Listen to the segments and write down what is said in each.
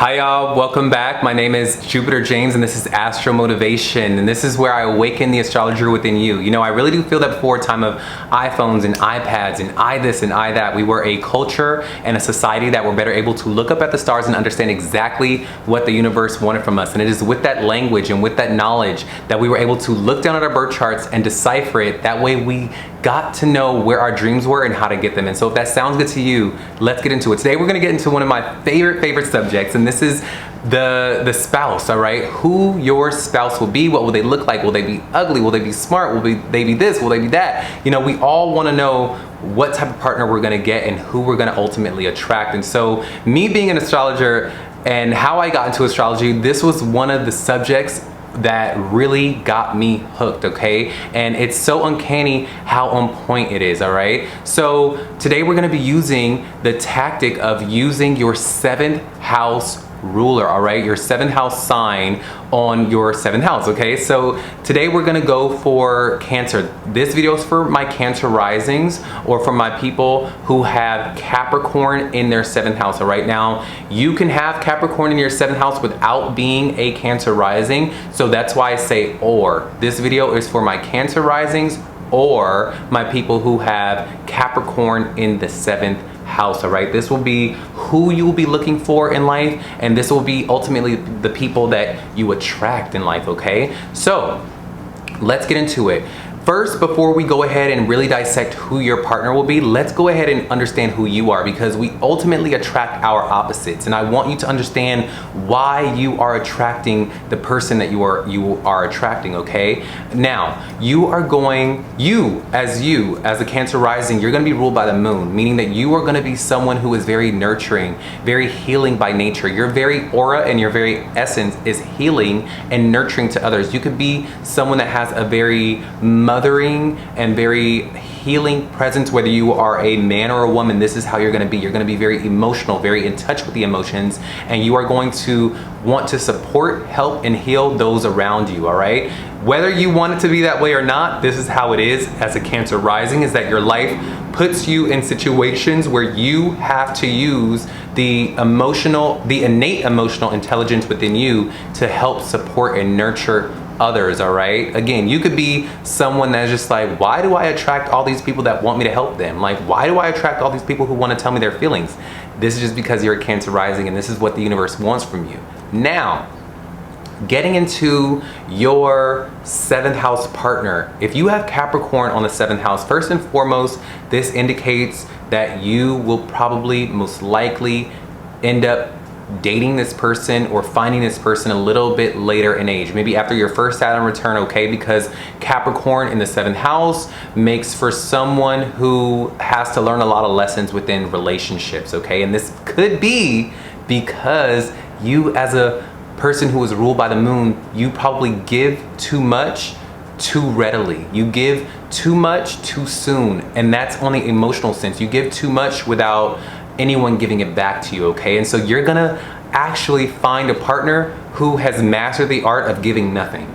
Hi y'all, welcome back. My name is Jupiter James and this is Astro Motivation, and this is where I awaken the astrologer within you. You know, I really do feel that before a time of iPhones and iPads and I this and I that, we were a culture and a society that were better able to look up at the stars and understand exactly what the universe wanted from us. And it is with that language and with that knowledge that we were able to look down at our birth charts and decipher it. That way we got to know where our dreams were and how to get them. And so if that sounds good to you, let's get into it. Today we're gonna get into one of my favorite subjects, and this is the spouse, all right? Who your spouse will be, what will they look like? Will they be ugly? Will they be smart? Will they be this? Will they be that? You know, we all wanna know what type of partner we're gonna get and who we're gonna ultimately attract. And so me being an astrologer and how I got into astrology, this was one of the subjects that really got me hooked, okay? And it's so uncanny how on point it is, all right? So today we're gonna be using the tactic of using your 7th house ruler, all right? Your 7th house sign on your 7th house, okay? So today we're gonna go for Cancer. This video is for my Cancer risings or for my people who have Capricorn in their 7th house, all right? Now, you can have Capricorn in your 7th house without being a Cancer rising, so that's why I say or. This video is for my Cancer risings or my people who have Capricorn in the 7th house, all right? This will be who you will be looking for in life, and this will be ultimately the people that you attract in life, okay? So let's get into it. First, before we go ahead and really dissect who your partner will be, let's go ahead and understand who you are, because we ultimately attract our opposites. And I want you to understand why you are attracting the person that you are attracting, okay? Now, you as a Cancer rising, you're gonna be ruled by the moon, meaning that you are gonna be someone who is very nurturing, very healing by nature. Your very aura and your very essence is healing and nurturing to others. You could be someone that has a very mothering and very healing presence, whether you are a man or a woman. This is how you're going to be. You're going to be very emotional, very in touch with the emotions, and you are going to want to support, help, and heal those around you, all right? Whether you want it to be that way or not, this is how it is as a Cancer rising, is that your life puts you in situations where you have to use the innate emotional intelligence within you to help support and nurture others, all right? Again, you could be someone that's just like, why do I attract all these people that want me to help them? Like, why do I attract all these people who want to tell me their feelings? This is just because you're a Cancer rising, and this is what the universe wants from you. Now, getting into your 7th house partner. If you have Capricorn on the 7th house, first and foremost, this indicates that you will probably most likely end up dating this person or finding this person a little bit later in age, maybe after your first Saturn return, okay? Because Capricorn in the 7th house makes for someone who has to learn a lot of lessons within relationships, okay? And this could be because you, as a person who is ruled by the moon, you probably give too much too readily. You give too much too soon, and that's on the emotional sense. You give too much without anyone giving it back to you, okay? And so you're gonna actually find a partner who has mastered the art of giving nothing.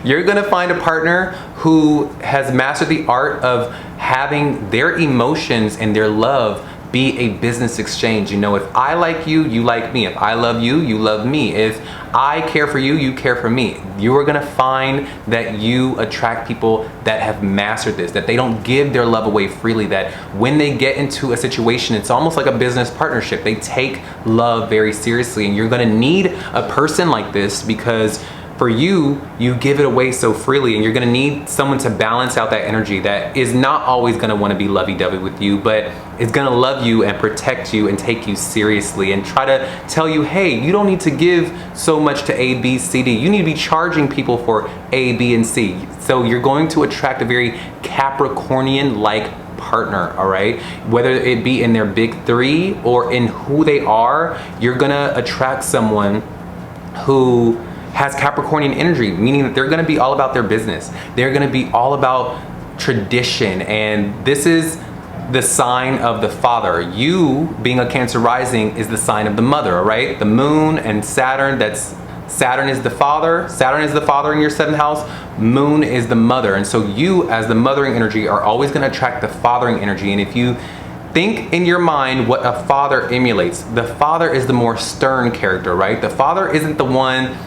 You're gonna find a partner who has mastered the art of having their emotions and their love be a business exchange. You know, if I like you, you like me. If I love you, you love me. If I care for you, you care for me. You are gonna find that you attract people that have mastered this, that they don't give their love away freely, that when they get into a situation, it's almost like a business partnership. They take love very seriously, and you're gonna need a person like this, because for you, you give it away so freely, and you're gonna need someone to balance out that energy that is not always gonna wanna be lovey-dovey with you, but is gonna love you and protect you and take you seriously and try to tell you, hey, you don't need to give so much to A, B, C, D. You need to be charging people for A, B, and C. So you're going to attract a very Capricornian-like partner, all right? Whether it be in their big 3 or in who they are, you're gonna attract someone who has Capricornian energy, meaning that they're gonna be all about their business. They're gonna be all about tradition, and this is the sign of the father. You, being a Cancer rising, is the sign of the mother, all right? The moon and Saturn, Saturn is the father. Saturn is the father in your 7th house. Moon is the mother. And so you, as the mothering energy, are always gonna attract the fathering energy. And if you think in your mind what a father emulates. The father is the more stern character, right? The father isn't the one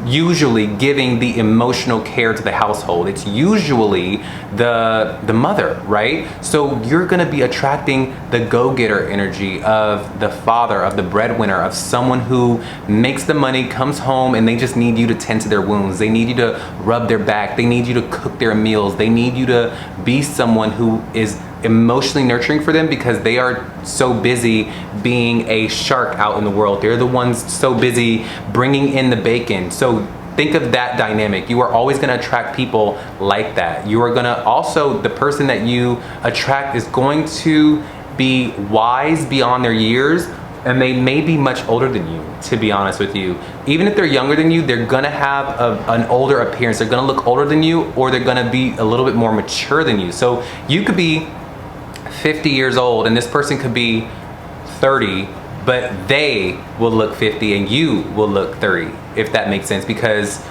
usually giving the emotional care to the household. It's usually the mother, right? So you're gonna be attracting the go-getter energy of the father, of the breadwinner, of someone who makes the money, comes home, and they just need you to tend to their wounds. They need you to rub their back. They need you to cook their meals. They need you to be someone who is emotionally nurturing for them, because they are so busy being a shark out in the world. They're the ones so busy bringing in the bacon. So think of that dynamic. You are always going to attract people like that. You are going to also, the person that you attract is going to be wise beyond their years, and they may be much older than you, to be honest with you. Even if they're younger than you, they're gonna have an older appearance. They're gonna look older than you, or they're gonna be a little bit more mature than you. So you could be 50 years old and this person could be 30, but they will look 50 and you will look 30, if that makes sense, because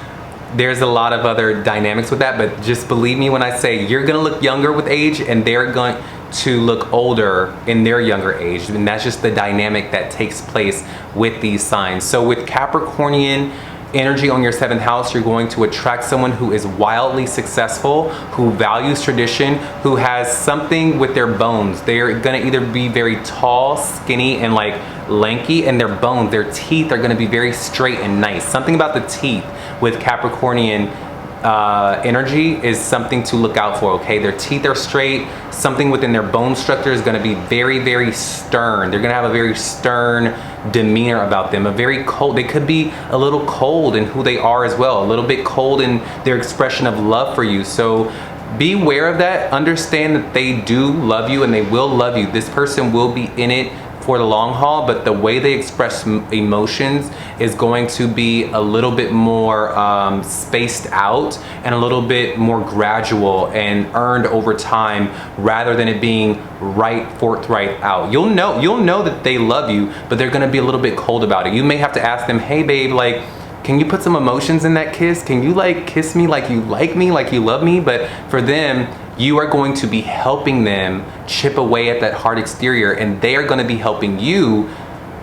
there's a lot of other dynamics with that. But just believe me when I say you're gonna look younger with age and they're going to look older in their younger age, and that's just the dynamic that takes place with these signs. So with Capricornian energy on your 7th house, you're going to attract someone who is wildly successful, who values tradition, who has something with their bones. They're gonna either be very tall, skinny, and like lanky, and their bones, their teeth are gonna be very straight and nice. Something about the teeth with Capricornian energy is something to look out for, okay? Their teeth are straight. Something within their bone structure is going to be very, very stern. They're going to have a very stern demeanor about them, a very cold. They could be a little cold in who they are as well, a little bit cold in their expression of love for you. So be aware of that. Understand that they do love you and they will love you. This person will be in it for the long haul, but the way they express emotions is going to be a little bit more spaced out and a little bit more gradual and earned over time, rather than it being forthright out. You'll know that they love you, but they're going to be a little bit cold about it. You may have to ask them, hey babe, like, can you put some emotions in that kiss? Can you like kiss me like you like me, like you love me? But for them, you are going to be helping them chip away at that hard exterior, and they are going to be helping you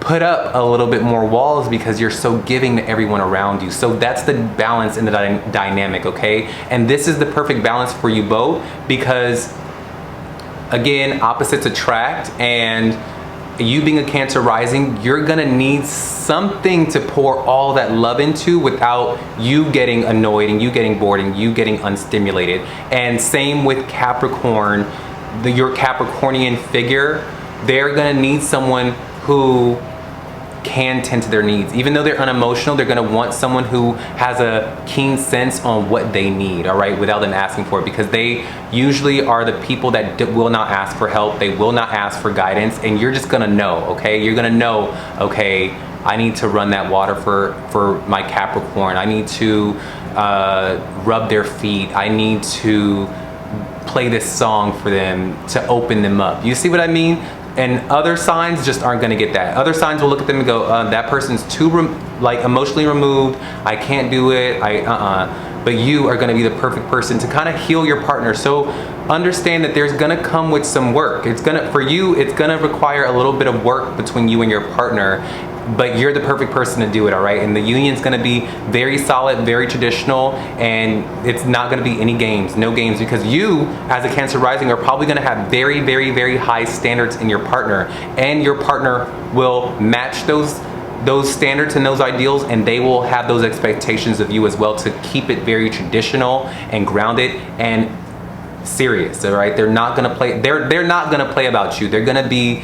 put up a little bit more walls because you're so giving to everyone around you. So that's the balance in the dynamic, okay? And this is the perfect balance for you both, because again, opposites attract, and you being a Cancer rising, you're gonna need something to pour all that love into without you getting annoyed and you getting bored and you getting unstimulated. And same with Capricorn, your Capricornian figure, they're gonna need someone who can tend to their needs. Even though they're unemotional, they're gonna want someone who has a keen sense on what they need, all right, without them asking for it, because they usually are the people that will not ask for help, they will not ask for guidance, and you're just gonna know, okay? You're gonna know, okay, I need to run that water for my Capricorn, I need to rub their feet, I need to play this song for them to open them up. You see what I mean? And other signs just aren't gonna get that. Other signs will look at them and go, that person's too like emotionally removed, I can't do it, but you are gonna be the perfect person to kind of heal your partner. So understand that there's gonna come with some work. For you, it's gonna require a little bit of work between you and your partner, but you're the perfect person to do it, all right? And the union's gonna be very solid, very traditional, and it's not gonna be any games, no games, because you, as a Cancer rising, are probably gonna have very, very, very high standards in your partner, and your partner will match those standards and those ideals, and they will have those expectations of you as well, to keep it very traditional and grounded and serious, all right? They're not gonna play, they're not gonna play about you. They're gonna be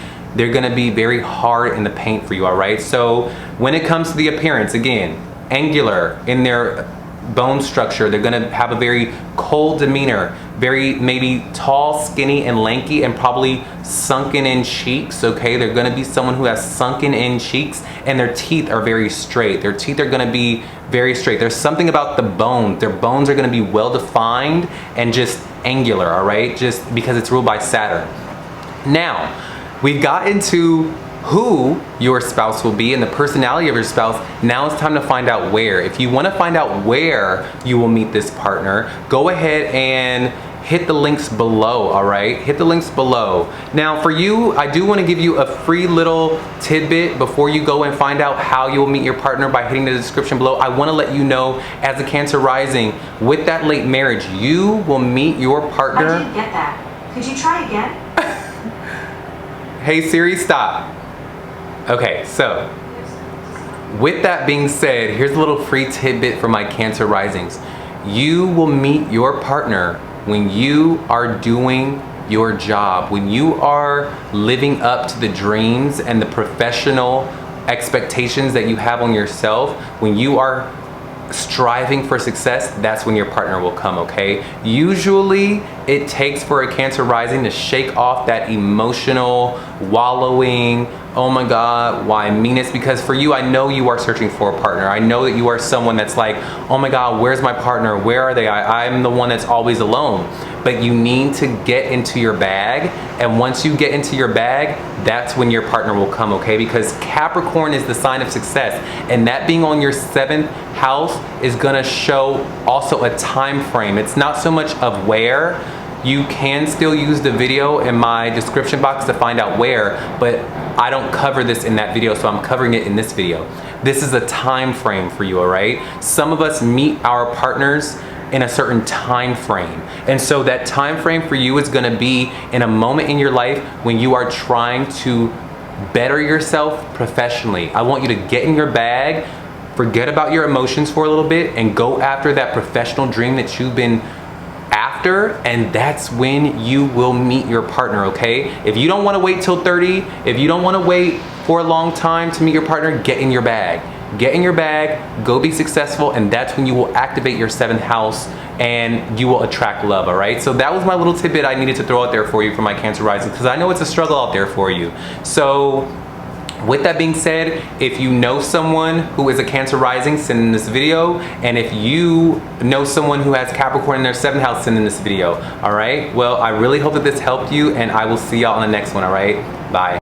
very hard in the paint for you, all right? So when it comes to the appearance, again, angular in their bone structure, they're gonna have a very cold demeanor, very maybe tall, skinny, and lanky, and probably sunken in cheeks, okay? They're gonna be someone who has sunken in cheeks, and their teeth are very straight. Their teeth are gonna be very straight. There's something about the bones. Their bones are gonna be well defined and just angular, all right? Just because it's ruled by Saturn. Now, we've got into who your spouse will be and the personality of your spouse. Now it's time to find out where. If you want to find out where you will meet this partner, go ahead and hit the links below, all right? Hit the links below. Now for you, I do want to give you a free little tidbit before you go and find out how you'll meet your partner by hitting the description below. I want to let you know, as a Cancer rising, with that late marriage, you will meet your partner. I didn't get that. Could you try again? Hey Siri, stop. Okay, so with that being said, here's a little free tidbit for my Cancer risings. You will meet your partner when you are doing your job, when you are living up to the dreams and the professional expectations that you have on yourself, when you are striving for success, that's when your partner will come, okay? Usually it takes for a Cancer rising to shake off that emotional wallowing, oh my God, why meanness? Because for you, I know you are searching for a partner. I know that you are someone that's like, oh my God, where's my partner? Where are they? I'm the one that's always alone. But you need to get into your bag. And once you get into your bag, that's when your partner will come, okay? Because Capricorn is the sign of success. And that being on your 7th house is gonna show also a time frame. It's not so much of where. You can still use the video in my description box to find out where, but I don't cover this in that video, so I'm covering it in this video. This is a time frame for you, all right? Some of us meet our partners in a certain time frame. And so that time frame for you is gonna be in a moment in your life when you are trying to better yourself professionally. I want you to get in your bag, forget about your emotions for a little bit, and go after that professional dream that you've been after, and that's when you will meet your partner, okay? If you don't wanna wait till 30, if you don't wanna wait for a long time to meet your partner, get in your bag. Get in your bag, go be successful, and that's when you will activate your 7th house and you will attract love, all right? So that was my little tidbit I needed to throw out there for you for my Cancer rising, because I know it's a struggle out there for you. So with that being said, if you know someone who is a Cancer rising, send in this video. And if you know someone who has Capricorn in their 7th house, send in this video, all right? Well, I really hope that this helped you, and I will see y'all on the next one, all right? Bye.